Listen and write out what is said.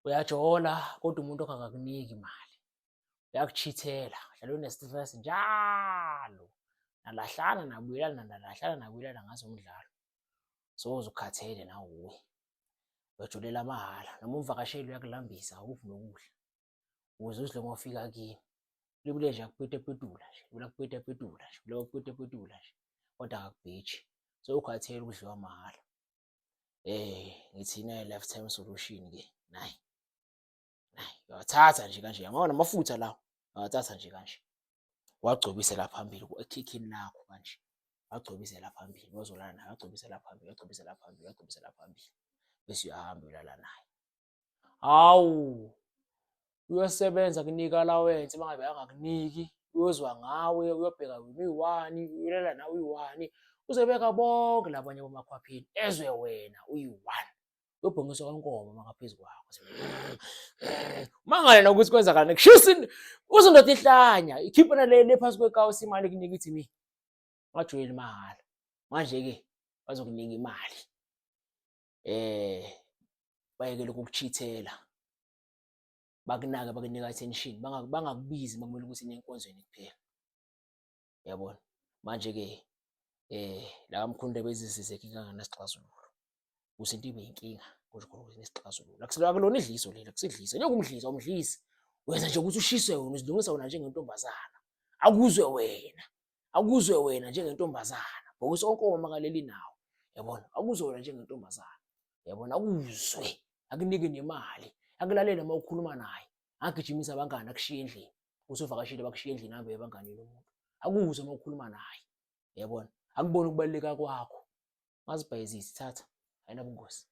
Uyajola kodwa umuntu ongakakuniki imali. Uyakuchithela, hlala une-stress njalo. Nalahlana nabuyelana nalahlana nabuyelana ngazo umdlalo. Soze ukhathele nawe uwe. Uyajolela amahhala noma umvakasheli uyakulambisa awukuphi nokudla. Ukuze uzwe uma ufika kimi. Libule nje akupetepetula nje, ubula kupetepetula nje, ubula kupetepetula nje. Kodwa akakubheji. Sowukhathele ukudliwa mahhala. Ngithi ine-lifetime solution-ke nayi. Uyawathatha nje kanje, yabona amafutha lawa. Uyawathatha nje kanje. Uwagcobisela phambili ekhikhini lakho kanje. Uwagcobisela phambili, wozolala naye, uwagcobisela phambili, uwagcobisela phambili, uwagcobisela phambili. Bese uyahamba uyolala naye. Hawu, uyosebenza kunika allowance uma ngabe angakuniki, uyozwa ngawe, uyobheka wena uyi-one, uyolala nawe uyi-one, uzobeka bonke labanye bomakhwapheni ezwe wena uyi-one. Uyobhongiswa kwenkomo mangaphezu kwakho. Mangale nokuthi kwenzakala kushisa uzindoda ihlanya, ikhipha nale phansi kwekawusi imali ekunika ithi mi. Ungajoyeli mahhala. Manje-ke bazokunika imali. Bayekele ukukuchithela. Bakunake bakunika attention, bangakubizi makumele ukuthi nenkonzweni kuphela. Yabona? Manje-ke la mkhonto bezizizeke kanganasixazululo. Usinto ibe inkinga kusho ukuthi nesixazululo. Akulona idliso leli, akusidliso. Ngeke umdlisa, umdlisi. Wenza nje ukuthi ushiswe wena, uzilungisa wena njengentombazana. Akuzwe wena. Akuzwe wena njengentombazana. Bhokisa onkomo makaleli nawo. Yabona? Akuzwe wena njengentombazana. Yabona? Akuzwe. Akunike nemali. Akulalele uma ukhuluma naye. Angigijimisa abangani akushiye endlini. Usuvakashile bakushiye endlini hambe ebanganini umuntu. Akuzwe uma ukhuluma naye. Yabona? Akubona ukubaluleka kwakho. Ngazibhayizisi thatha. Ayinabungozi.